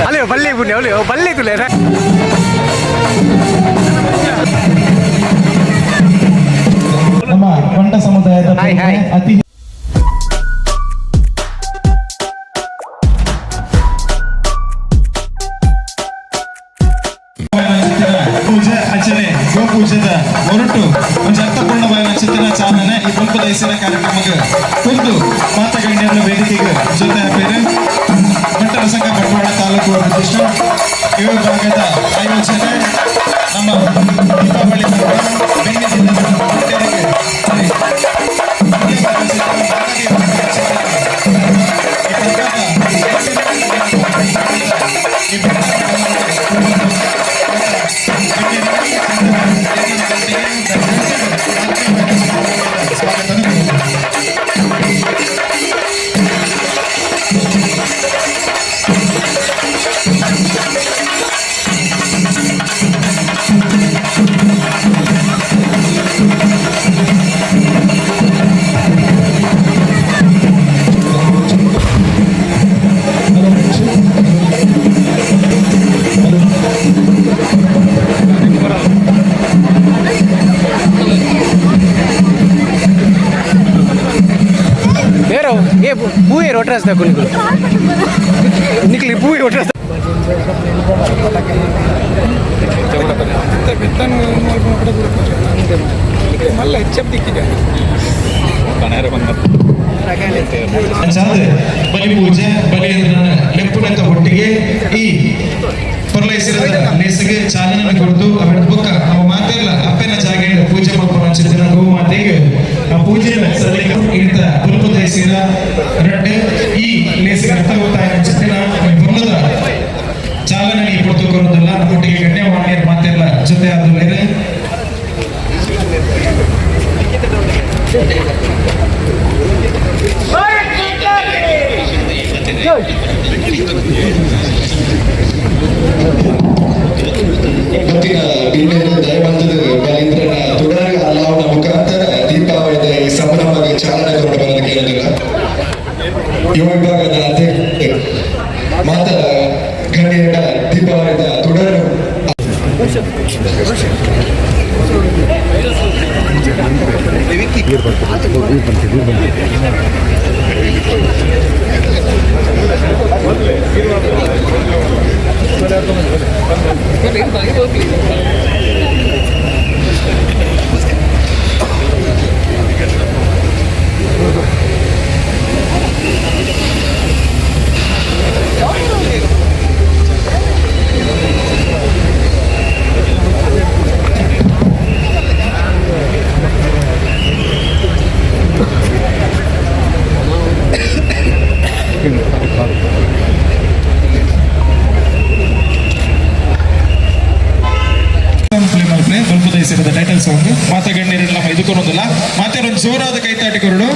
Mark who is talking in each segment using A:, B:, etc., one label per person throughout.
A: ಅಲ್ಲೇ ಬಲ್ಲಿ ಬುಣ್ಣೆ ಅವಳು ಬಲ್ಲಿ ತುಲೆ
B: ನಮ್ಮ ಕೊಂಡ ಸಮುದಾಯದ ಅತಿ ಪೂಜೆ ಅರ್ಚನೆ ಗೋಪೂಜೆದ ಹೊರಟು ಒಂದು ಅರ್ಥಪೂರ್ಣವಾದ ಚಿತ್ರಣ ಚಾಲನೆ ಈ ಬಲ್ಪದೈಸಿನ ಕಾರ್ಯಕ್ರಮಕ್ಕೆ ಕುರಿತು ಮಾತಗಣ್ಯರ ವೇದಿಕೆಗೆ ಜೊತೆ ಹಾಕಿದೆ ಬಂಟರ ಸಂಘ ಬಂಟ್ವಾಳ ತಾಲೂಕು ಪ್ರತಿಷ್ಠ ಈ ಭಾಗದ ಆಯೋಜನೆ ನಮ್ಮ ದೀಪಾವಳಿ ಬೆಂಗಳೂರಿಗೆ
A: buih rotas dah kuning. Nikli buih rotas.
B: ಬಲಿ ಪೂಜೆ ಬಲಿಯಂದ್ರನ ಲೆಪ್ಪುನಂತ ಒಟ್ಟಿಗೆ ಈ ಪೊರ್ಲೈಸಿರದ ಲೇಸಿಗೆ ಚಾಲನೆ ಕೊಡ್ತು ಅವರ ಬುಕ್ಕ ನಾವು ಮಾತೆಲ್ಲ ಅಪ್ಪನ ಜಾಗೆ ಪೂಜೆ ಮಾಡ್ಕೊಂಡು ಅನ್ಸಿದ್ದ ಗೋ ಮಾತೆಗೆ ಆ ಪೂಜೆ ಸಲ್ಲಿಕೆ ಇಂತ ಪುಲ್ಪದೈಸಿನ ರಡ್ಡೆ ಈ ಲೇಸಿಗೆ ಅರ್ಥ ಗೊತ್ತಾಯ ಅನ್ಸಿದ್ದ ಬೊಲ್ಲದ ಚಾಲನೆ ಕೊಡ್ತು ಕೊರೋದಲ್ಲ ಒಟ್ಟಿಗೆ ಗಣ್ಯಮಾನ್ಯರ ಮಾತೆಲ್ಲ ಜೊತೆ ಆದ ಮೇಲೆ
C: ಇವತ್ತಿನ ಬೀಳ್ಳೆದು ದಯವಂತದ ಬಲಿಂದ್ರನ ತುಡಾರ ಅಲಾವಣ ಮುಖಾಂತರ ದೀಪಾವಳಿದ ಸಂಭ್ರಮವಾಗಿ ಚಾಲನೆ ಕೊಟ್ಟು ಬರೋದು ಕೇಳಿದಿಲ್ಲ ಯುವ ವಿಭಾಗದ ಅಧ್ಯಕ್ಷ ಮಾತ ಗಣ್ಯರ ದೀಪಾವಳಿದ ತುಡಾರ ಬಲ್ಪದೈಸಿರದ ಟೈಟಲ್ ಸಾಂಗ್ ಮಾತಗಣ್ಯರೆಲ್ಲ ಇದಕ್ಕೊನ್ನೋದಿಲ್ಲ ಮಾತೆ ಒಂದು ಜೋರಾದ ಕೈತಾಟಿಕೊರಡು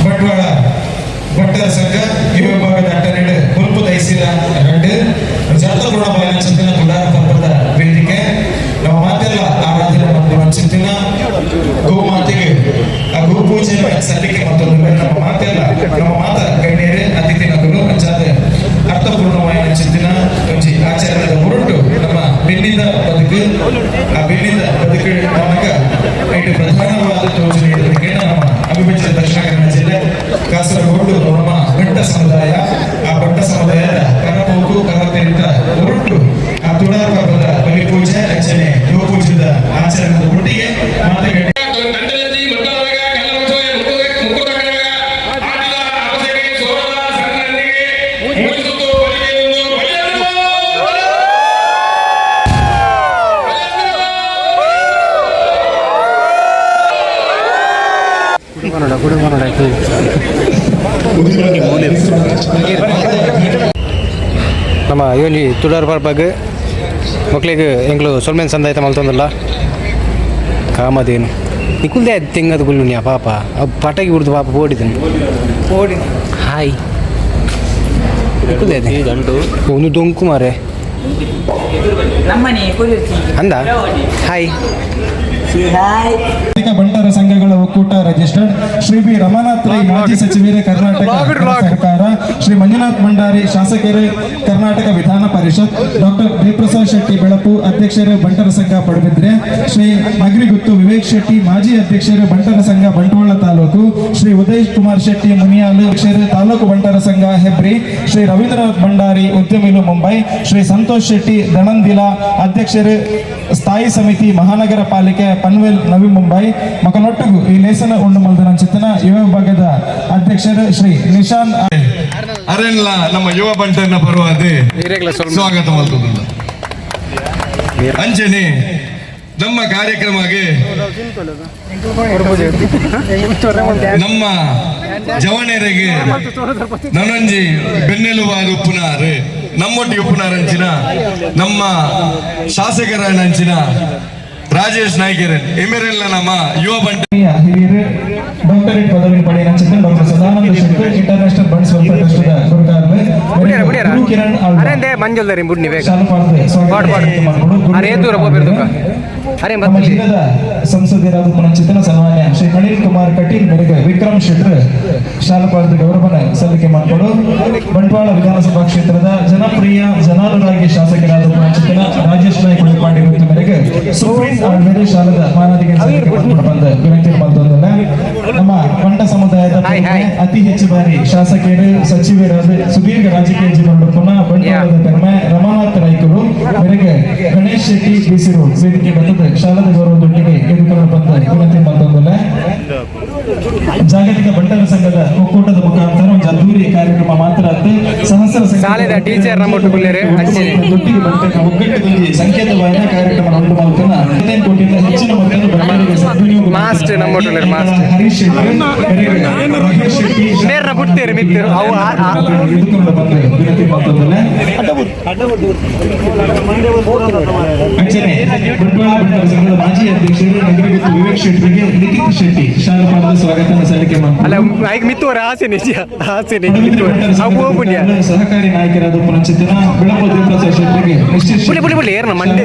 C: ಬಂಟ್ವಾಳ ಭಟ್ಟರ ಸಂಘ ಯುವ ವಿಭಾಗದ ಅಟ್ಟನೆಡೆ ಬಲ್ಪದೈಸಿನ ರಡ್ಡೆ ಜಾತಪೂರ್ಣ ಬಾಯನ ಚಿಂತನ ಗುಂಡಾರ ಪರ್ವದ ವೇದಿಕೆ ನಮ್ಮ ಮಾತೆಲ್ಲ ಆರಾಧನೆ ಮಾಡುವ ಚಿಂತನ ಗೋಮಾತೆಗೆ ಆ ಗೋಪೂಜೆ ಸಲ್ಲಿಕೆ ಮತ್ತೊಂದು ನಮ್ಮ ಮಾತೆಲ್ಲ ನಮ್ಮ ಮಾತ ಗಣ್ಯರೇ ಅತಿಥಿ ನಗಲು ಅಂಚಾದ ಅರ್ಥಪೂರ್ಣವಾದ ಚಿಂತನ ಆಚಾರ್ಯದ ಹೊರಟು ನಮ್ಮ ಬೆನ್ನಿಂದ ಬದುಕು ಆ ಬೆನ್ನಿಂದ ಬದುಕು ನಮಗ ಐದು ಪ್ರಧಾನವಾದ ಯೋಜನೆ ಇರೋದಕ್ಕೆ ನಮ್ಮ ಅವಿಭಜಿತ ದಕ್ಷಿಣ ಕನ್ನಡ ಜಿಲ್ಲೆ ಕಾಸರಗೋಡು ನಮ್ಮ ಬಂಟ ಸಮುದಾಯ ಆ ಬಂಟ ಸಮುದಾಯದ ಕರಪೋಕು ಕರತೆಯಿಂದ ಹೊರಟು ಆ ತುಡಾರ ಹಬ್ಬದ ಬಲಿ ಪೂಜೆ ಅರ್ಚನೆ ಯುವ ಪೂಜೆದ ಆಚರಣೆದ ಒಟ್ಟಿಗೆ ಮಾತುಕತೆ
A: Kudu mana dah? ನಮ್ಮ ಇವನಿ ತುಳಾರ್ ಪಾರ್ಪಾಗ ಮಕ್ಳಿಗೆ ಎಂಗ್ಳು ಸೊಲ್ಮೇನ್ ಸಂದಾಯ್ತ ಮಲ್ತೊಂದಲ್ಲ ಕಾಮದೇನು ನಿಕುಲ್ದೇ ತೆಂಗದ ಗುಲ್ಲುನಿಯ ಪಾಪ ಪಟಾಕಿ ಬಿಡ್ದು ಪಾಪ ಓಡಿ ಹಾಯ್ ನಿಕುಲ್ದೇ ಒಂದು ದೊಂಕು ಮಾರೆ ಅಂದ ಹಾಯ್
C: ಬಂಟರ ಸಂಘಗಳ ಒಕ್ಕೂಟ ರಿಜಿಸ್ಟರ್ಡ್ ಶ್ರೀ ಬಿ ರಮಾನಾಥ್ ರೈ ಮಾಜಿ ಸಚಿವರೇ ಕರ್ನಾಟಕ ಸರ್ಕಾರ, ಶ್ರೀ ಮಂಜುನಾಥ್ ಭಂಡಾರಿ ಶಾಸಕರೇ ಕರ್ನಾಟಕ ವಿಧಾನ ಪರಿಷತ್, ಡಾಕ್ಟರ್ ದೇವಪ್ರಸಾದ್ ಶೆಟ್ಟಿ ಬೆಳಪು ಅಧ್ಯಕ್ಷರೇ ಬಂಟರ ಸಂಘ ಪಡುಬಿದ್ರೆ, ಶ್ರೀ ನಗರಿಗುತ್ತು ವಿವೇಕ್ ಶೆಟ್ಟಿ ಮಾಜಿ ಅಧ್ಯಕ್ಷರೇ ಬಂಟರ ಸಂಘ ಬಂಟ್ವಾಳ ತಾಲೂಕು, ಶ್ರೀ ಉದಯ್ ಕುಮಾರ್ ಶೆಟ್ಟಿ ಮುನಿಯಾಲು ಅಧ್ಯಕ್ಷರೇ ತಾಲೂಕು ಬಂಟರ ಸಂಘ ಹೆಬ್ರಿ, ಶ್ರೀ ರವೀಂದ್ರನಾಥ್ ಭಂಡಾರಿ ಉದ್ಯಮಿಲು ಮುಂಬೈ, ಶ್ರೀ ಸಂತೋಷ್ ಶೆಟ್ಟಿ ದಣಂದಿಲ ಅಧ್ಯಕ್ಷರೇ ಸ್ಥಾಯಿ ಸಮಿತಿ ಮಹಾನಗರ ಪಾಲಿಕೆ ಪನ್ವೇಲ್ ನವಿ ಮುಂಬೈ ಮಕನೊಟ್ಟಿಗೂ ಈ ಲೇಸನ ಉಂಡು ಮಲ್ದನ ಚಿತ್ತನ ಯುವ ವಿಭಾಗದ ಅಧ್ಯಕ್ಷರು ಶ್ರೀ ನಿಶಾಂತ್
B: ಅರೆಲ್ಲ ನಮ್ಮ ಯುವ ಬಂಟರ್ನ ಪರವಾದ ಸ್ವಾಗತ ಮಾಡ್ತದ ಅಂಚನೆ ನಮ್ಮ ಕಾರ್ಯಕ್ರಮಕ್ಕೆ ನಮ್ಮ ಜವಣರಿಗೆ ನನಂಜಿ ಬೆನ್ನೆಲುಬಾದ ಉಪ್ಪುನಾರು ನಮ್ಮೊಟ್ಟಿಗೆ ಉಪ್ಪುನಾರು ಅಂಚಿನ ನಮ್ಮ ಶಾಸಕರ ಅಂಚಿನ ರಾಜೇಶ್ ನಾಯ್ಕರನ್ ಎಮೆರೆಲ್ಲ ನಮ್ಮ ಯುವ ಬಂಟ
C: ಹಿರಿಯರು ಡಾಕ್ಟರೇಟ್ ಪದವಿ ಪಡೆದ ಚಿತ್ರನ್ doctor Sadananda Shankar international Bunts welfare ಟ್ರಸ್ಟ್ದ ಗುರು ಕಿರಣ್
A: ಅರೆ ಮಂಜುಲ್ದರಿ ಬುಡ್ನಿ ಬೇಗ
C: ಅರೆ ದೂರ ಹೋಗಿರ್ಬೇಕು ಅರೆ ಮತ್ತೆ ಜಿಲ್ಲದ ಸಂಸದರಾದ ಪುನಚಿತನ ಸನ್ಮಾನ್ಯ ಶ್ರೀ ಅನಿಲ್ ಕುಮಾರ್ ಕಟೀಲ್ ಮೇರೆಗೆ ವಿಕ್ರಮ್ ಶೆಟ್ರ್ ಶಾಲಪಾಲದ ಗೌರವನ ಸಲ್ಲಿಕೆ ಮಾಡಿಕೊಂಡು ಬಂಟ್ವಾಳ ವಿಧಾನಸಭಾ ಕ್ಷೇತ್ರದ ಜನಪ್ರಿಯ ಜನಾನುರಾಗಿ ಶಾಸಕರಾದ ಪುನಚಿತನ ರಾಜೇಶ್ ನಾಯ್ಕ ಉಳಿಪಾಡಿ ಮೇರೆಗೆ ಸುಪ್ರೀಂ ಆಳ್ವೇರೆ ಶಾಲದ ಮಾನದಿಗೆ ಸಲ್ಲಿಕೆ ಮಾಡಿಕೊಂಡು ಬಂದ ವಿನಂತಿ ಮಾಡ್ತಂದಲ್ಲ ನಮ್ಮ ಬಂಟ ಸಮುದಾಯದ ಅತಿ ಹೆಚ್ಚು ಬಾರಿ ಶಾಸಕರು ಸಚಿವರಾದ ಸುದೀರ್ಘ ರಾಜಕೀಯ ಜೀವನ ಪುನಃ ಬಂಟ್ವಾಳದ ಕರ್ಮೆ ರಮಾನಾಥ್ ರೈಕರು ಮೇರೆಗೆ ಗಣೇಶ್ ಶೆಟ್ಟಿ ಬಿಸಿರು ವೇದಿಕೆ ಬಂದದ ಶಾಲದ ಗೌರವದೊಟ್ಟಿಗೆ ಎದುರುಕೊಂಡು ಬಂದ ವಿನಂತಿ ಮಾಡ್ತಂದಲ್ಲ ಜಾಗತಿಕ ಬಂಟರ ಸಂಘದ ಒಕ್ಕೂಟದ ಮುಖಾಂತರ ಒಂದು ಅದ್ದೂರಿ ಕಾರ್ಯಕ್ರಮ ಮಾತ್ರ ಸಹಸ್ರ
A: ಶಾಲೆದ ಟೀಚರ್ ನಮ್ಮೊಟ್ಟಿಗೆ
C: ದೊಡ್ಡಿಗೆ ಬಂಟನ ಒಗ್ಗಟ್ಟುಗಳಿಗೆ ಸಂಕೇತವಾದ ಕಾರ್ಯಕ್ರಮ ಉಂಟು ಮಾಡುತ್ತಿನ 15 ಕೋಟಿಯಿಂದ ಹೆಚ್ಚಿನ ಮೊತ್ತದ ಬಂಡವಾಳಕ್ಕೆ ಸದ್ವಿನಿಯೋಗ
A: ಮಾಸ್ಟರ್ ನಮ್ಮೊಟ್ಟಿಗೆ
C: ಹರೀಶ್ ಶೆಟ್ಟಿ
A: ನೇರ ಬಿಡ್ತೀರಿ ಮಿತ್ತರು ಅವು
C: ಎದುರುಕೊಂಡು ಬಂದ ವಿನಂತಿ ಮಾಡ್ತಂದಲ್ಲ ಅಂಚನೆ ಬಂಟ್ವಾಳ ಬಂಟರ ಸಂಘದ ಮಾಜಿ ಅಧ್ಯಕ್ಷರು ನಗರಗುತ್ತು ವಿವೇಕ್ ಶೆಟ್ಟಿಗೆ ಲಿಖಿತ್ ಶೆಟ್ಟಿ ಶಾಲಪಾಲದ ಸ್ವಾಗತ ಸಲ್ಲಿಕೆ
A: ಅಲ್ಲ ಈಗ ಮಿತ್ತುವರ ಆಸೆ ನಿಜ
C: ಸಹಕಾರಿ ನಾಯಕರಾದ ಪುನಚಿತನ ಬೆಳಪು ದೇವಪ್ರಸಾದ್ ಶೆಟ್ಟಿಗೆ
A: ಪುಳಿ ಏರ್ನ ಮಂಡೆ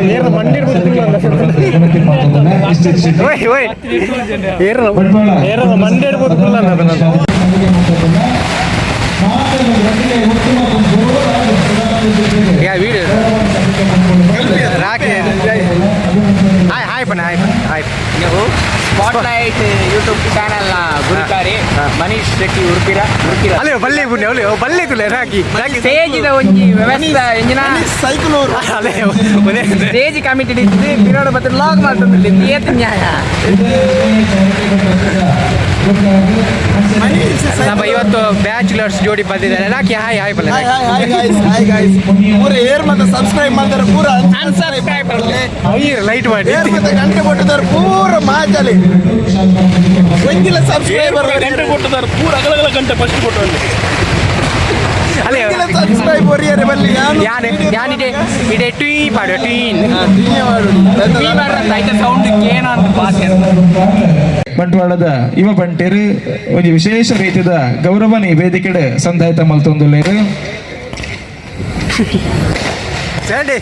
D: ಸ್ಪಾಟ್ಲೈಟ್ ಯೂಟ್ಯೂಬ್ ಚಾನಲ್ ಗುರುಕಾರಿ ಮನೀಶ್ ಶೆಟ್ಟಿ ಉರ್ಪಿರ
A: ಅಲ್ಲೇ ಬಲ್ಲೆ ಬುಣ್ಣೆ ಅವಳು ಬಲ್ಲೆ ತುಲೆ ರಾಕಿ
D: ಸ್ಟೇಜಿದ ಒಂಜಿ ವ್ಯವಸ್ಥೆ ಎಂಜಿನ ಸೈಕಲ್ ಸ್ಟೇಜ್ ಕಮಿಟಿ ಇದ್ದು ಪಿರೋಡ್ ಮತ್ತೆ ಲಾಗ್ ಮಾಡ್ತಂದಿಲ್ಲ ಏತ್ ನ್ಯಾಯ
A: ನಮ್ಮ ಇವತ್ತು ಬ್ಯಾಚುಲರ್ಸ್ ಜೋಡಿ ಬಂದಿದ್ದಾರೆ ರಾಕಿ ಹಾಯ್ ಹಾಯ್ ಬಲ್ಲೆ
E: ಪೂರ ಏರ್ ಮತ್ತೆ ಸಬ್ಸ್ಕ್ರೈಬ್ ಮಾಡ್ತಾರೆ ಪೂರ
D: ಅನ್ಸಬ್ಸ್ಕ್ರೈಬ್
A: ಲೈಟ್ ಮಾಡಿ
E: ಏರ್ ಮತ್ತೆ ಗಂಟೆ ಕೊಟ್ಟಿದ್ದಾರೆ ಪೂರ ಮಾಜಲಿ ಒಂದಿಲ್ಲ ಸಬ್ಸ್ಕ್ರೈಬರ್ ಗಂಟೆ ಕೊಟ್ಟಿದ್ದಾರೆ ಪೂರ ಅಗಲಗಲ ಗಂಟೆ ಫಸ್ಟ್ ಕೊಟ್ಟಲ್ಲಿ
A: ಅಲ್ಲೇ
E: ಸಬ್ಸ್ಕ್ರೈಬ್ ಒರಿಯರೆ ಬಲ್ಲಿ
A: ಯಾನಿದೆ ಇಡೆ ಟ್ವೀ ಪಾಡು ಟ್ವೀನ್
D: ಸೌಂಡ್ ಏನಂತ ಪಾಠ
C: ಬಂಟ್ವಾಳದ ಯುವ ಬಂಟೇರು ಒಂದು ವಿಶೇಷ ರೀತಿಯ ಗೌರವನಿ ವೇದಿಕೆಡೆ ಸಂದಾಯಿತ ಮಲ್ತೊಂದುಲ್ಲೇರು
A: ಸರಿ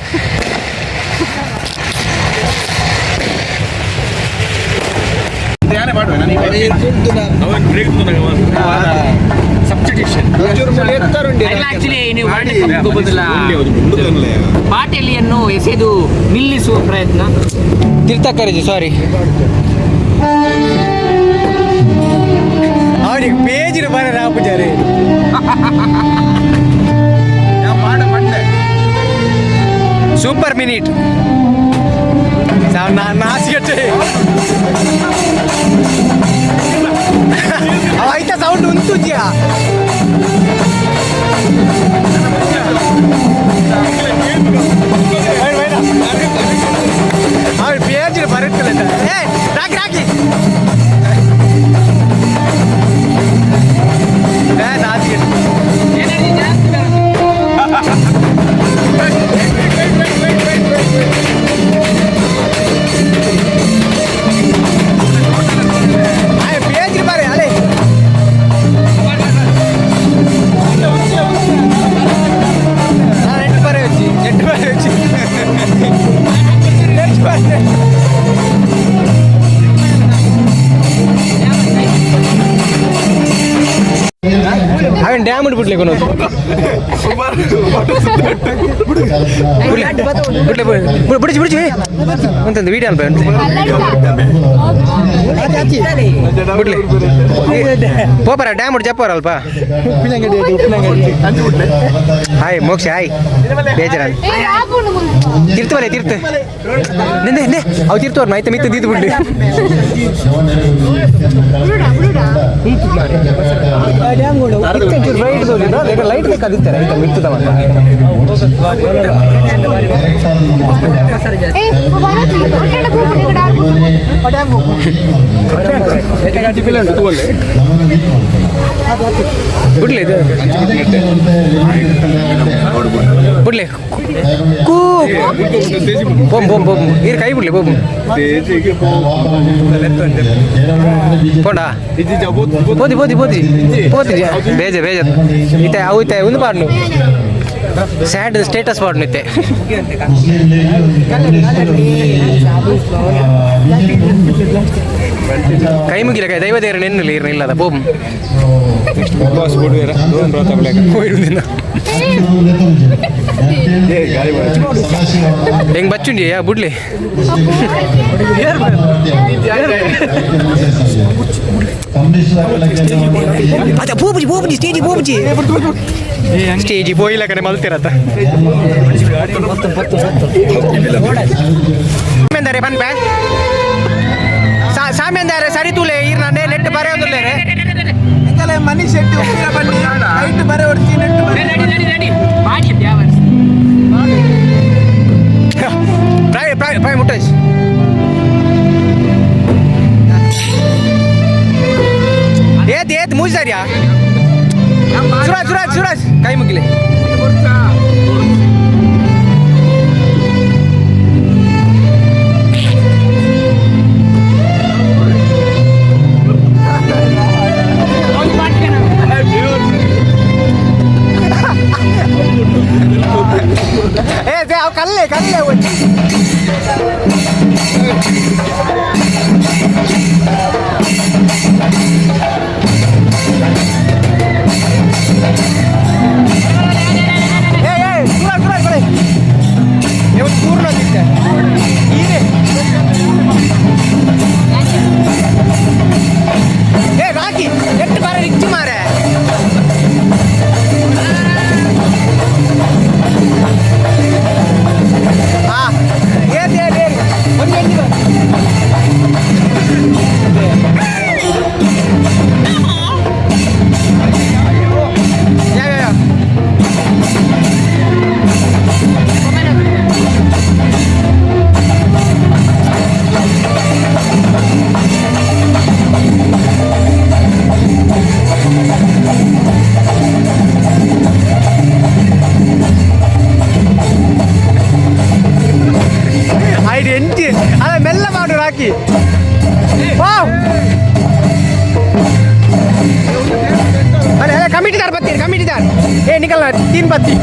D: ಬಾಟಲಿಯನ್ನು ಎಸೆದು ನಿಲ್ಲಿಸುವ ಪ್ರಯತ್ನ
A: ತಿರ್ತಕ್ಕರಿಜಿ ಸಾರಿ ಅವನಿಗೆ ಪೇಜಿನ ಬರ ರಾಪುಜಾರಿ ಸೂಪರ್ ಮಿನಿಟ್ ನಾಸಿಗಟ್ಟೆ ಆಯ್ತಾ ಸೌಂಡ್ ಉಂಟುಜ್ಯ ಅವ್ರು ಪೇಜಿನ ಬರುತ್ತಲ್ಲ ರಾಕಿ ರಾಕಿ ನಾಸಿಗಟ್ಟೆ ಅವನ್ ಡ್ಯಾಮ್ ಬಿಡ್ಲಿ ಕೊನೋ ಬಿಡಿಸಿ ಬಿಡಿಸಿ ಅಂತಂದು ವೀಡಿಯೋ ಅಲ್ಪ ಬಿಡ್ಲಿ ಪೋಪರ ಡ್ಯಾಮ್ ಬಿಟ್ಟು చెప్పారు ಅಲ್ಪ ಹಾಯ್ ಮೋಕ್ಷ ಹಾಯ್ ಬೇಜಾರ ತಿರ್ತವಲ್ಲ ತಿರ್ತ ನಿಂದೆ ಅವು ತಿರ್ತವ್ರ ಮೈತ ಮಿತ್ತ ದೀದು ಬಿಡ್ಲಿ ಲೈಟ್ ಬೇಕಾಗುತ್ತೆ ಮಿತ್ತದ ಬಿಡ್ಲಿ ಇದು ಬಿಡ್ಲಿ ಕೂ ಬೊಮ್ ಬೊಮ್ ಬೊಮ್ ಇರ್ ಕೈ ಬಿಡ್ಲಿ ಬೊಮ್ పోండా పోతి పోతి పోతి పోతి ಬೇಜ ಬೇಜ ಇತ್ತೆ ಅವು ಇತ್ತೆ ಒಂದು ಪಾಡ್ನು ಸ್ಯಾಡ್ ಸ್ಟೇಟಸ್ ಪಾಡ್ನು ಇತ್ತೆ ಕೈ ಮುಗಿಲ ಕೈ ದೈವ ದೇರ ನೆನ್ನಲ್ಲ ಇರ್ನ ಇಲ್ಲದ ಬೋಮ್ ಹೆಂಗ್ ಬಚ್ಚುಂಡಿ ಯಾ ಬುಡ್ಲಿ ಅದ ಬೋಬುಜಿ ಬೋಬುಜಿ ಸ್ಟೇಜಿ ಬೋಬುಜಿ ಸ್ಟೇಜಿ ಬೋಯಿಲ್ಲ ಕಡೆ ಮಲ್ತಿರತ್ತ ಸಾಮ್ಯಂದಾರೆ ಬನ್ ಬ್ಯಾ ಸಾಮ್ಯಂದಾರೆ ಸರಿ ತೂಲೆ ಇರ್ ನಾನೇ ನೆಟ್ ಬರೆ ಒಂದುಲ್ಲೇರೆ ಎಂಗಲೇ ಮನಿ ಸೆಟ್ ಉಪ್ಪಿನ ಬನ್ನಿ ನೈಟ್ ಬರೆ ಹೊಡ್ತಿ ನೆಟ್ ಬರೆ ಮಾಡಿ ಬ್ಯಾವರ್ಸ್ ಪ್ರಾಯ ಮುಟ್ಟೈಸ್ ಏತ್ ಮೂಜಾರಿಯಾ ಸುರಾಜ್ ಸುರಾಜ್ ಸುರಾಜ್ ಕೈ ಮುಗಿಲೆ ಕಲ್ಲೇ ಕಲ್ಲೇ ಪೂರ್ಣ ಏ ರಾಕಿ ಎಟ್ಟು ಬಾರ ರಿಚ್ಚು ಮಾರೆ ಅದ ಮೆಲ್ಲ ಮಾಡು ರಾಕಿ ಅರೆ ಕಮಿಟಿದಾರ್ ಬರ್ತೀರಿ ಕಮಿಟಿದಾರ್ ಏ ನಿಕಲ್ 3 ಬತ್ತಿ